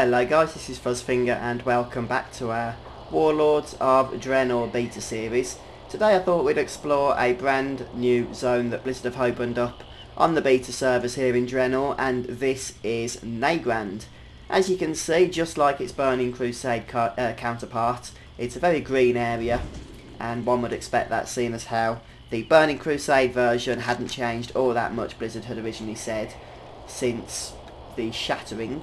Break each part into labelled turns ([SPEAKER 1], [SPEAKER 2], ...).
[SPEAKER 1] Hello guys, this is Fuzzfinger and welcome back to our Warlords of Draenor Beta series. Today I thought we'd explore a brand new zone that Blizzard have opened up on the beta servers here in Draenor, and this is Nagrand. As you can see, just like its Burning Crusade counterpart, it's a very green area, and one would expect that, seeing as how the Burning Crusade version hadn't changed all that much, Blizzard had originally said, since the Shattering.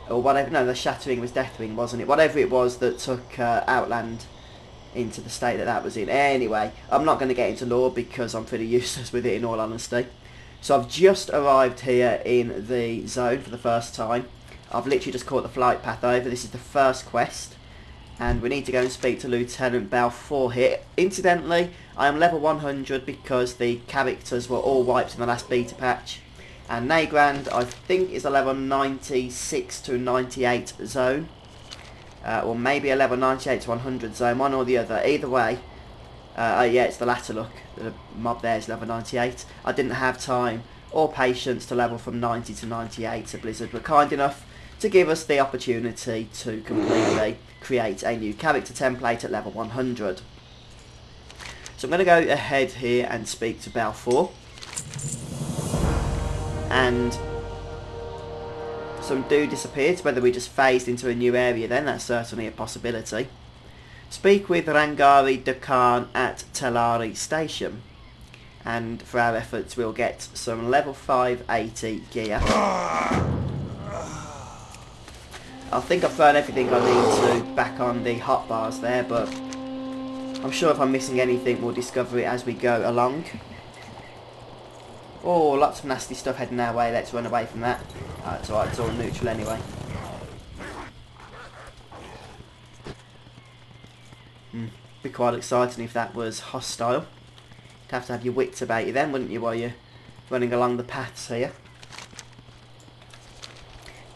[SPEAKER 1] Or whatever, no, the Shattering was Deathwing, wasn't it? Whatever it was that took Outland into the state that that was in. Anyway, I'm not going to get into lore because I'm pretty useless with it, in all honesty. So I've just arrived here in the zone for the first time. I've literally just caught the flight path over. This is the first quest, and we need to go and speak to Lieutenant Balfour here. Incidentally, I am level 100 because the characters were all wiped in the last beta patch. And Nagrand, I think, is a level 96 to 98 zone. Or maybe a level 98 to 100 zone, one or the other. Either way, yeah, it's the latter, look. The mob there is level 98. I didn't have time or patience to level from 90 to 98, so Blizzard were kind enough to give us the opportunity to completely create a new character template at level 100. So I'm going to go ahead here and speak to Balfour. And some do disappear. Whether we just phased into a new area then, that's certainly a possibility. Speak with Rangari Dakan at Telari Station, and for our efforts we'll get some level 580 gear. I think I've thrown everything I need to back on the hotbars there, but I'm sure if I'm missing anything we'll discover it as we go along. Oh, lots of nasty stuff heading our way. Let's run away from that. It's alright, it's all neutral anyway. Be quite exciting if that was hostile. You'd have to have your wits about you then, wouldn't you, while you're running along the paths here.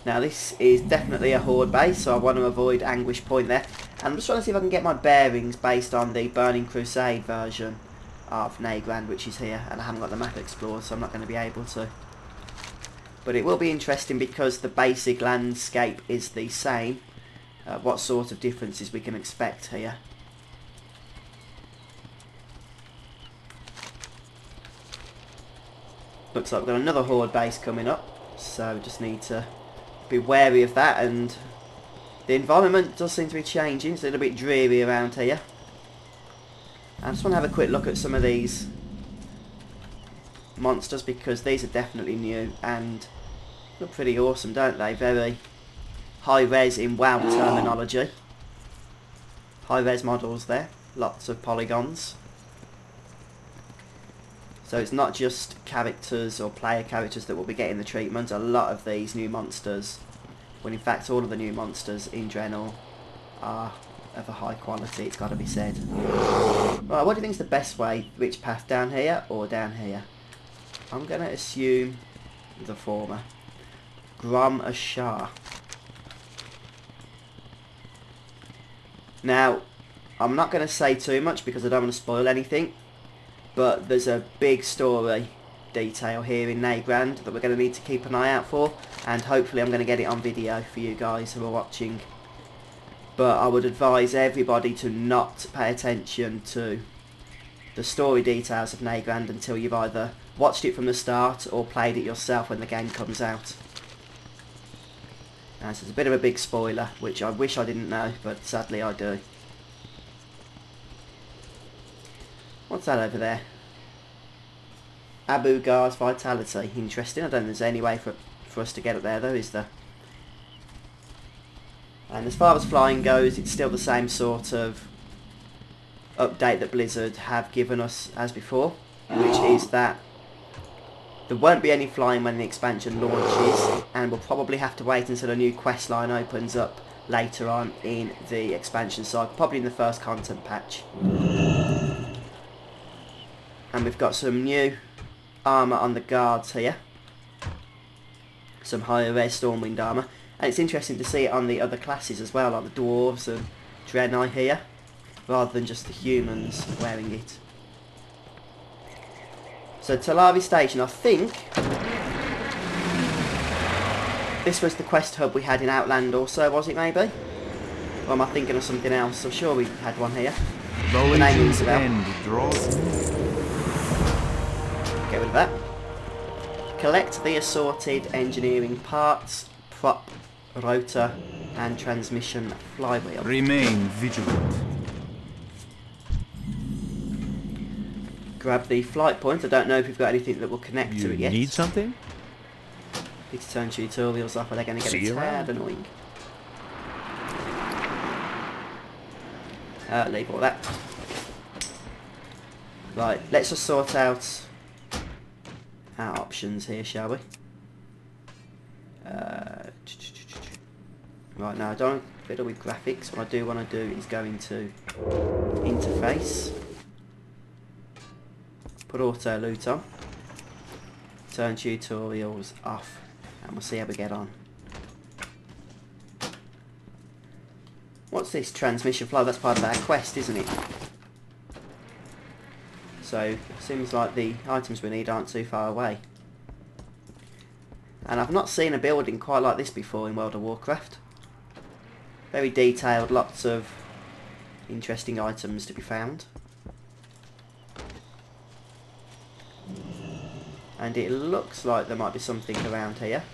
[SPEAKER 1] Now this is definitely a horde base, so I want to avoid Anguish Point there. And I'm just trying to see if I can get my bearings based on the Burning Crusade version of Nagrand, which is here, and I haven't got the map explored, so I'm not going to be able to. But it will be interesting because the basic landscape is the same. What sort of differences we can expect here. Looks like we've got another horde base coming up, so just need to be wary of that. And the environment does seem to be changing. It's a little bit dreary around here. I just want to have a quick look at some of these monsters because these are definitely new and look pretty awesome, don't they? Very high res in WoW terminology. High res models there, lots of polygons. So it's not just characters or player characters that will be getting the treatment. A lot of these new monsters, well in fact all of the new monsters in Draenor are of a high quality, it's got to be said. Right, what do you think is the best way? Which path, down here or down here? I'm going to assume the former. Grom Ashar. Now, I'm not going to say too much because I don't want to spoil anything, but there's a big story detail here in Nagrand that we're going to need to keep an eye out for, and hopefully I'm going to get it on video for you guys who are watching. But I would advise everybody to not pay attention to the story details of Nagrand until you've either watched it from the start or played it yourself when the game comes out. Now, this is a bit of a big spoiler, which I wish I didn't know, but sadly I do. What's that over there? Abu Gar's Vitality. Interesting. I don't think there's any way for us to get up there though, is there? And as far as flying goes, it's still the same sort of update that Blizzard have given us as before, which is that there won't be any flying when the expansion launches, and we'll probably have to wait until a new quest line opens up later on in the expansion cycle, probably in the first content patch. And we've got some new armour on the guards here, some higher res Stormwind armour. And it's interesting to see it on the other classes as well, like the dwarves and Draenei here, rather than just the humans wearing it. So Telari Station, I think This was the quest hub we had in Outland also, was it maybe? Or am I thinking of something else? I'm sure we had one here.
[SPEAKER 2] The Legion's end draws near.
[SPEAKER 1] Get rid of that. Collect the assorted engineering parts, prop, rotor and transmission flywheel.
[SPEAKER 2] Remain vigilant.
[SPEAKER 1] Grab the flight point. I don't know if we've got anything that will connect to it yet.
[SPEAKER 2] You need something?
[SPEAKER 1] Need to turn tutorials off or they're going to get a tad annoying. Leave all that. Right, let's just sort out our options here, shall we? Right, now I don't fiddle with graphics. What I do want to do is go into interface, put auto loot on, turn tutorials off, and we'll see how we get on. What's this transmission flow? That's part of our quest, isn't it? So, it seems like the items we need aren't too far away. And I've not seen a building quite like this before in World of Warcraft. Very detailed, lots of interesting items to be found. And it looks like there might be something around here.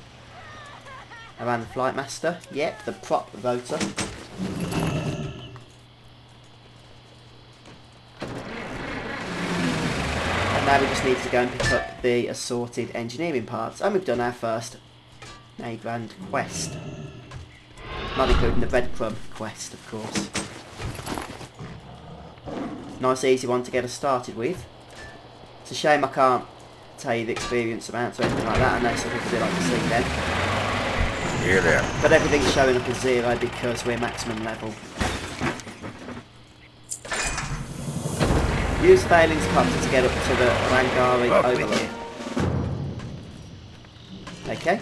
[SPEAKER 1] Around the Flight Master. Yep, the prop rotor. And now we just need to go and pick up the assorted engineering parts. And we've done our first Nagrand quest. Not including the breadcrumb quest, of course. Nice easy one to get us started with. It's a shame I can't tell you the experience amounts or anything like that. I know some people do like to see them.
[SPEAKER 3] Here there.
[SPEAKER 1] But everything's showing up as 0 because we're maximum level. Use Thalin's Copter to get up to the Rangari Overlook. Okay.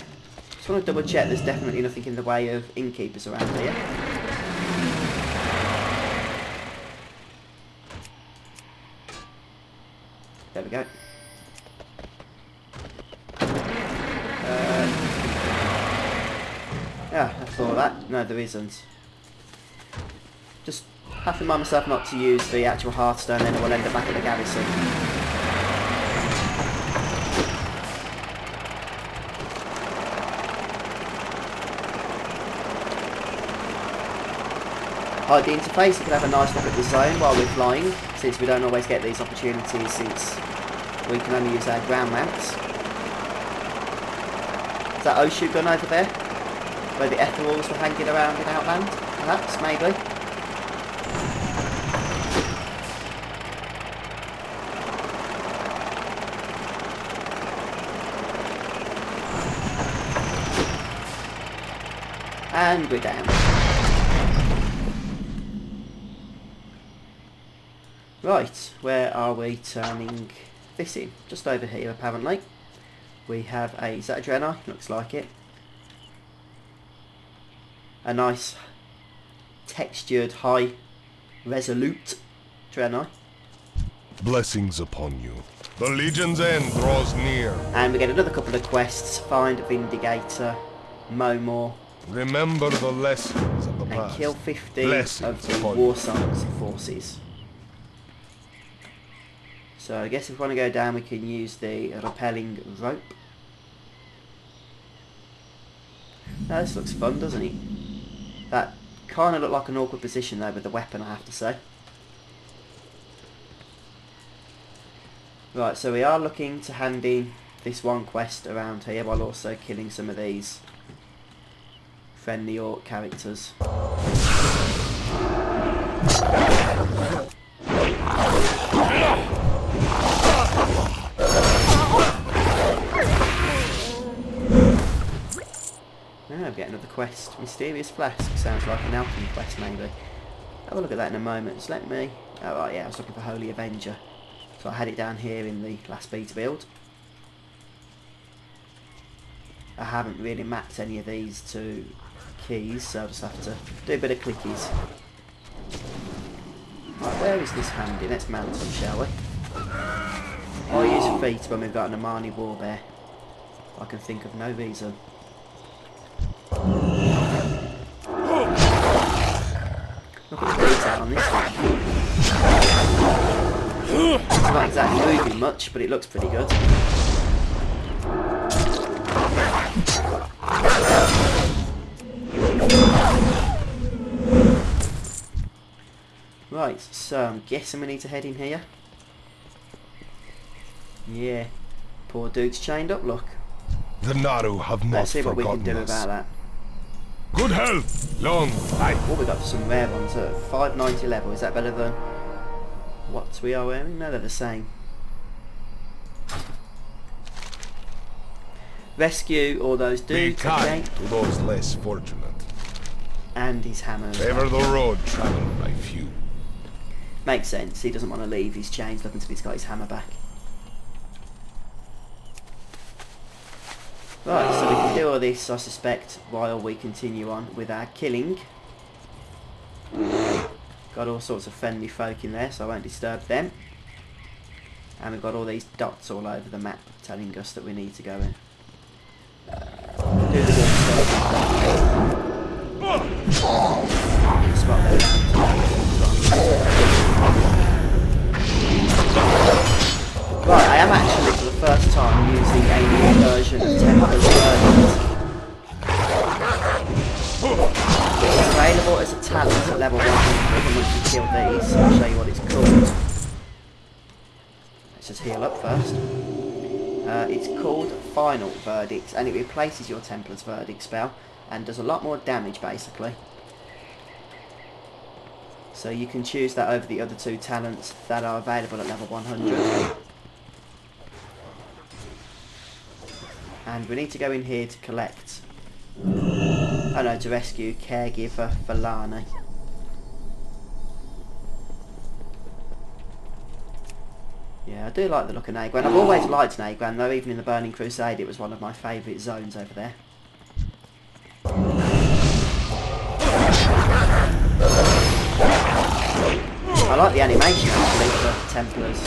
[SPEAKER 1] Just want to double check there's definitely nothing in the way of innkeepers around here. There we go. Yeah, I thought that. No, there isn't. Just have to remind myself not to use the actual Hearthstone, then we'll end up back at the garrison. Hide the interface, you can have a nice look at the zone while we're flying, since we don't always get these opportunities since we can only use our ground mounts. Is that Oshu gun over there? Where the Etherals were hanging around in Outland? Perhaps, maybe. And we're down. Right, where are we turning this in? Just over here apparently. We have a, is that a Draenor? Looks like it. A nice textured high resolute Draenor.
[SPEAKER 3] Blessings upon you. The Legion's end draws near.
[SPEAKER 1] And we get another couple of quests. Find Vindicator, mow more.
[SPEAKER 3] Remember the lessons of the
[SPEAKER 1] And
[SPEAKER 3] past.
[SPEAKER 1] kill 50
[SPEAKER 3] Blessings
[SPEAKER 1] of the
[SPEAKER 3] upon
[SPEAKER 1] Warsong's forces. So I guess if we want to go down we can use the rappelling rope. Now this looks fun, doesn't it? That kind of looked like an awkward position though with the weapon, I have to say. Right, so we are looking to hand in this one quest around here while also killing some of these friendly orc characters. Now I'm getting another quest. Mysterious Flask. Sounds like an alchemy quest maybe. Have a look at that in a moment. Just let me... Oh right, yeah, I was looking for Holy Avenger. So I had it down here in the last beta build. I haven't really mapped any of these to keys, so I'll just have to do a bit of clickies. Right, where is this handy? Let's mount him, shall we? I'll use feet when we've got an Amani Warbear. I can think of no reason. Look at the detail on this thing. It's not exactly moving much, but it looks pretty good. Right, so I'm guessing we need to head in here. Yeah, poor dude's chained up, look.
[SPEAKER 3] The Naru have not
[SPEAKER 1] Let's see what we can
[SPEAKER 3] forgotten
[SPEAKER 1] do
[SPEAKER 3] us.
[SPEAKER 1] about that.
[SPEAKER 3] Good health, long life.
[SPEAKER 1] Oh, we got some rare ones at 590 level. Is that better than what we are wearing? No, they're the same. Rescue all those
[SPEAKER 3] Be
[SPEAKER 1] dudes, okay?
[SPEAKER 3] kind to those less fortunate.
[SPEAKER 1] And his hammer.
[SPEAKER 3] Favor the road traveled by few.
[SPEAKER 1] Makes sense. He doesn't want to leave his chains up until he's got his hammer back. Right, so we can do all this, I suspect, while we continue on with our killing. Got all sorts of friendly folk in there, so I won't disturb them. And we've got all these dots all over the map telling us that we need to go in. Do the good stuff. Spot them Right, I am actually for the first time using a new version of Templar's Verdict. It's available as a talent at level 100, and once you kill these, I'll show you what it's called. Let's just heal up first. It's called Final Verdict, and it replaces your Templar's Verdict spell, and does a lot more damage basically. So you can choose that over the other two talents that are available at level 100. And we need to go in here to collect... Oh no, to rescue Caregiver for Lani. Yeah, I do like the look of Nagrand. I've always liked Nagrand though, even in the Burning Crusade it was one of my favourite zones over there. I like the animation actually for Templar's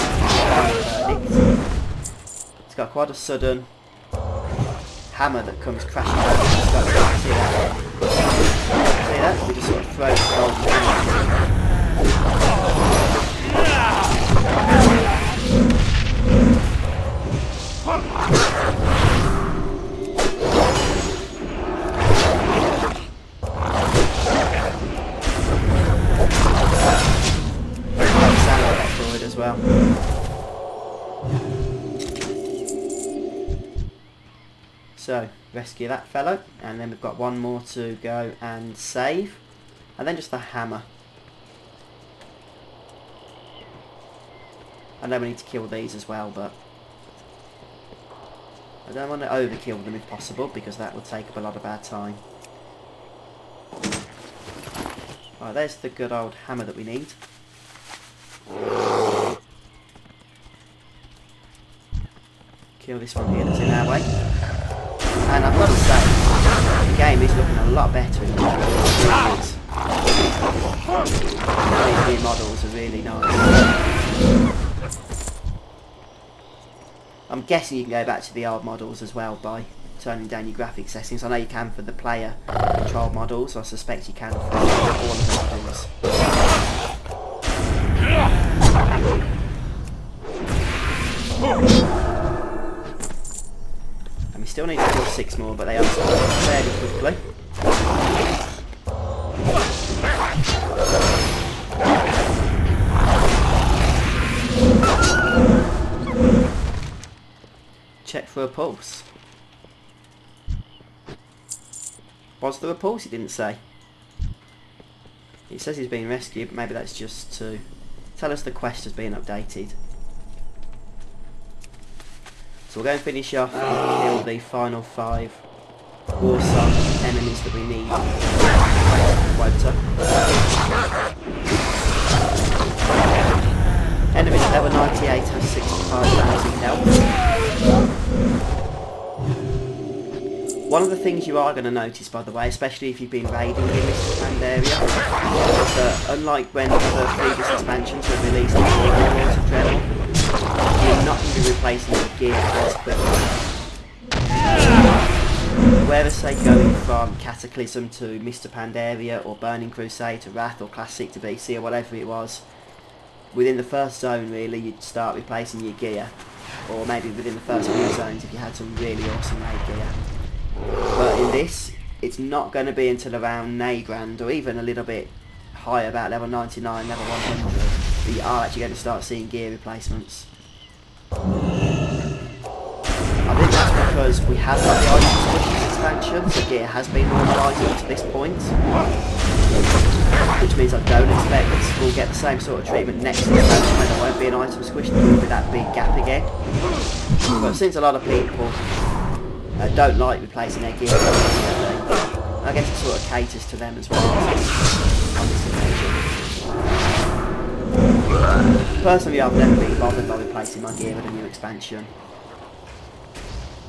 [SPEAKER 1] Verdict. It's got quite a sudden hammer that comes crashing down. See that? See that? We just sort of throw the golden hammer. Sound like that forward as well. So, rescue that fellow, and then we've got one more to go and save, and then just the hammer. I know we need to kill these as well, but I don't want to overkill them if possible, because that will take up a lot of our time. Right, there's the good old hammer that we need. Kill this one here that's in our way. And I've got to say, the game is looking a lot better in the models. These new models are really nice. I'm guessing you can go back to the old models as well by turning down your graphics settings. I know you can for the player control models, so I suspect you can for all of the models. We still need to kill 6 more, but they are fairly quickly. Check for a pulse. Was there a pulse? He didn't say. It says he's being rescued, but maybe that's just to tell us the quest has been updated. So we'll go and finish off and kill the final 5 Warsong enemies that we need. Quota. Enemies at level 98 have 65,000 health. One of the things you are going to notice, by the way, especially if you've been raiding in this planned area, is that unlike when other previous expansions were released in Warlords of Draenor, you're not going to be replacing your gear as quickly. whereas say going from Cataclysm to Mr. Pandaria or Burning Crusade to Wrath or Classic to BC or whatever it was, within the first zone really you'd start replacing your gear, or maybe within the first few zones if you had some really awesome raid gear. But in this, it's not going to be until around Nagrand, or even a little bit higher, about level 99, level 100, that you are actually going to start seeing gear replacements. I think that's because we have got the item squishes expansion, so gear has been normalised up to this point, which means I don't expect we'll get the same sort of treatment next expansion when there won't be an item squish, there will be that big gap again. But since a lot of people don't like replacing their gear, I guess it sort of caters to them as well on this occasion. Personally, I've never been bothered by replacing my gear with a new expansion.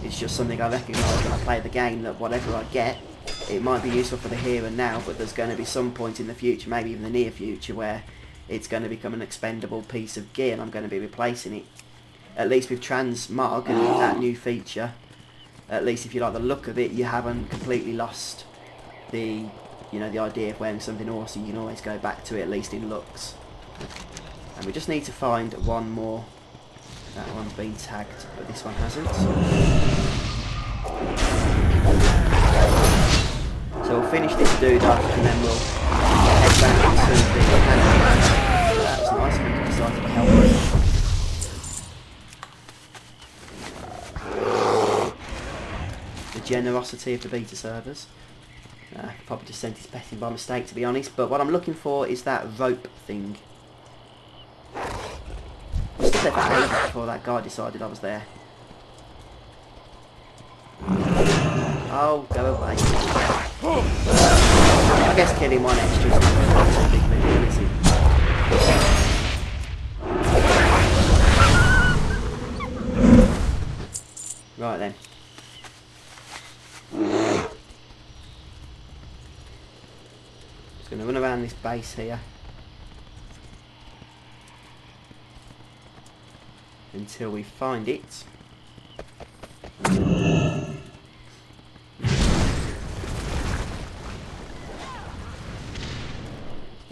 [SPEAKER 1] It's just something I recognise when I play the game, that whatever I get, it might be useful for the here and now, but there's going to be some point in the future, maybe even the near future, where it's going to become an expendable piece of gear and I'm going to be replacing it. At least with Transmog and that new feature, at least if you like the look of it, you haven't completely lost the, you know, the idea of wearing something awesome. You can always go back to it, at least in looks. And we just need to find one more. That one's been tagged, but this one hasn't. So we'll finish this dude up and then we'll head back to the cannon. That was nice, we decided to help us. The generosity of the beta servers. Probably just sent his pet in by mistake, to be honest, but what I'm looking for is that rope thing. I stood there for ages before that guy decided I was there. Oh, go away. I guess killing one extra is not a big deal, is it? Right then. Just going to run around this base here until we find it.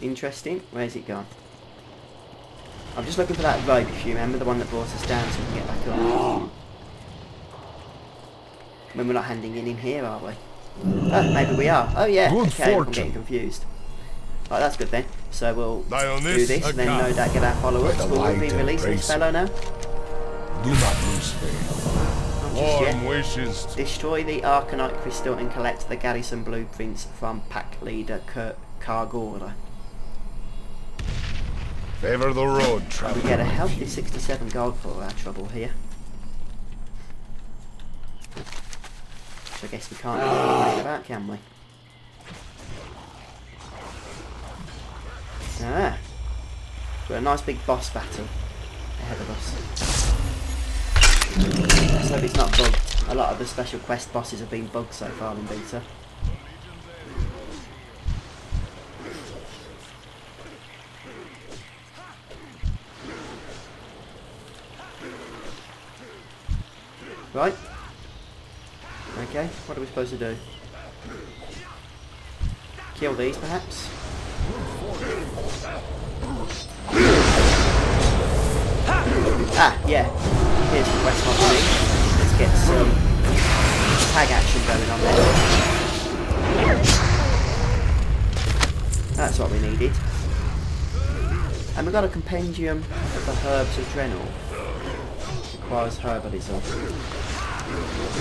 [SPEAKER 1] Interesting. Where's it gone? I'm just looking for that rope, if you remember, the one that brought us down so we can get back up. I mean, we're not handing in here, are we? Oh, maybe we are. Oh yeah,
[SPEAKER 3] Good
[SPEAKER 1] okay,
[SPEAKER 3] fortune.
[SPEAKER 1] I'm getting confused. Right, that's good then. So we'll
[SPEAKER 3] Dionys
[SPEAKER 1] do this and then no doubt get our followers.
[SPEAKER 3] By the
[SPEAKER 1] Will we
[SPEAKER 3] light
[SPEAKER 1] be
[SPEAKER 3] and
[SPEAKER 1] releasing this
[SPEAKER 3] grace
[SPEAKER 1] fellow now?
[SPEAKER 3] Do not lose faith.
[SPEAKER 1] Not just yet.
[SPEAKER 3] Warm wishes.
[SPEAKER 1] Destroy the Arcanite Crystal and collect the garrison blueprints from pack leader Kargora.
[SPEAKER 3] Favor the road,
[SPEAKER 1] We
[SPEAKER 3] traveler.
[SPEAKER 1] get a healthy 67 gold for our trouble here. So I guess we can't really about, can we? Ah, got a nice big boss battle ahead of us. Let's hope it's not bugged. A lot of the special quest bosses have been bugged so far in beta. Right. Okay, what are we supposed to do? Kill these, perhaps? Ah, yeah. Here's the quest mod we need. Let's get some tag action going on there. That's what we needed. And we've got a compendium of the herbs of Draenor. Requires herbalism.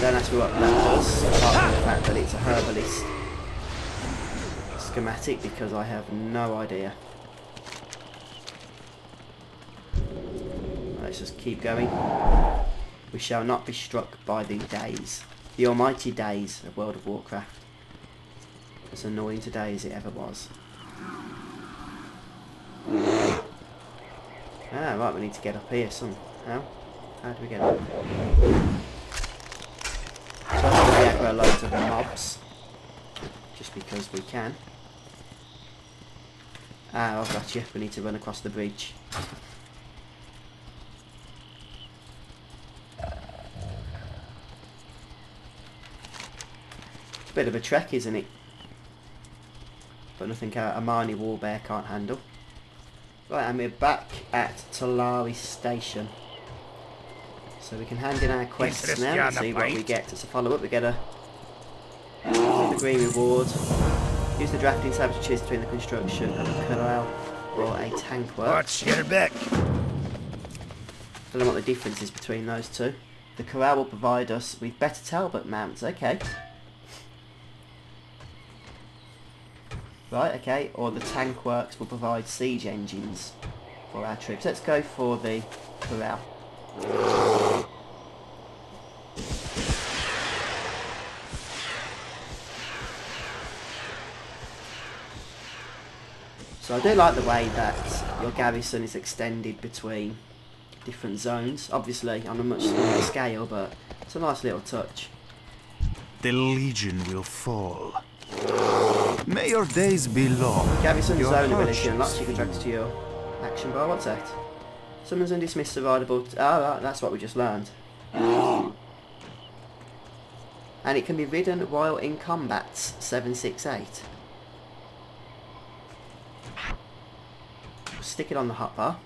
[SPEAKER 1] Don't ask me what that does, apart from the fact that it's a herbalist schematic, because I have no idea. Let's just keep going. We shall not be struck by the days. The almighty days of World of Warcraft. As annoying today as it ever was. Ah, right, we need to get up here somehow. How do we get up? So I'm going to aggro loads of mobs. Just because we can. Ah, I've got you. We need to run across the bridge. Bit of a trek, isn't it? But nothing a Marnie Warbear can't handle. Right, and we're back at Talari Station. So we can hand in our quests now and see what we get. As a follow-up, we get a green reward. Use the drafting tab to choose between the construction of a corral or a tank work.
[SPEAKER 4] Let's get her back.
[SPEAKER 1] Don't know what the difference is between those two. The corral will provide us with better Talbot mounts. Okay. Right, okay. Or the tank works will provide siege engines for our troops. Let's go for the corral. So I do like the way that your garrison is extended between different zones. Obviously on a much smaller scale, but it's a nice little touch.
[SPEAKER 2] The Legion will fall. May your days be long.
[SPEAKER 1] Garrison
[SPEAKER 2] Your
[SPEAKER 1] zone ability unlocks.
[SPEAKER 2] hardships
[SPEAKER 1] You can drag to your action bar. What's that? Summons and dismiss survivable. Oh, right, that's what we just learned. And it can be ridden while in combat. 768. Stick it on the hotbar.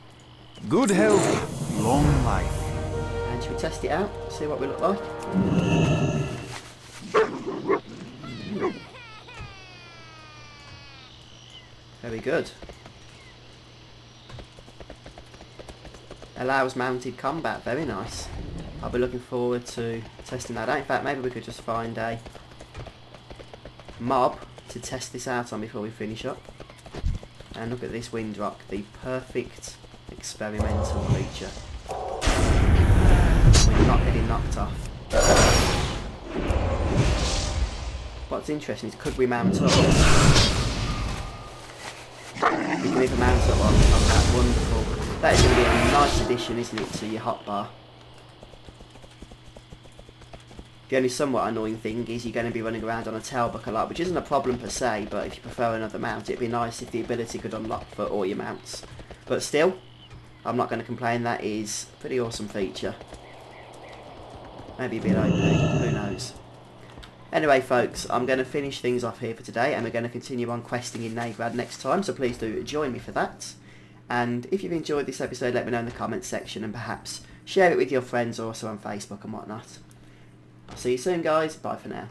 [SPEAKER 2] Good health, long life.
[SPEAKER 1] And should we test it out? See what we look like? Very good. Allows mounted combat. Very nice. I'll be looking forward to testing that out. In fact, maybe we could just find a mob to test this out on before we finish up. And look at this Windrock, the perfect experimental creature. We're not getting knocked off. What's interesting is, could we mount up? We can either mount up on that. Wonderful. That is going to be a nice addition, isn't it, to your hotbar. The only somewhat annoying thing is you're going to be running around on a tailbuck a lot, which isn't a problem per se, but if you prefer another mount, it'd be nice if the ability could unlock for all your mounts. But still, I'm not going to complain. That is a pretty awesome feature. Maybe a bit OP, who knows. Anyway folks, I'm going to finish things off here for today, and we're going to continue on questing in Nagrand next time, so please do join me for that. And if you've enjoyed this episode, let me know in the comments section, and perhaps share it with your friends also on Facebook and whatnot. I'll see you soon guys, bye for now.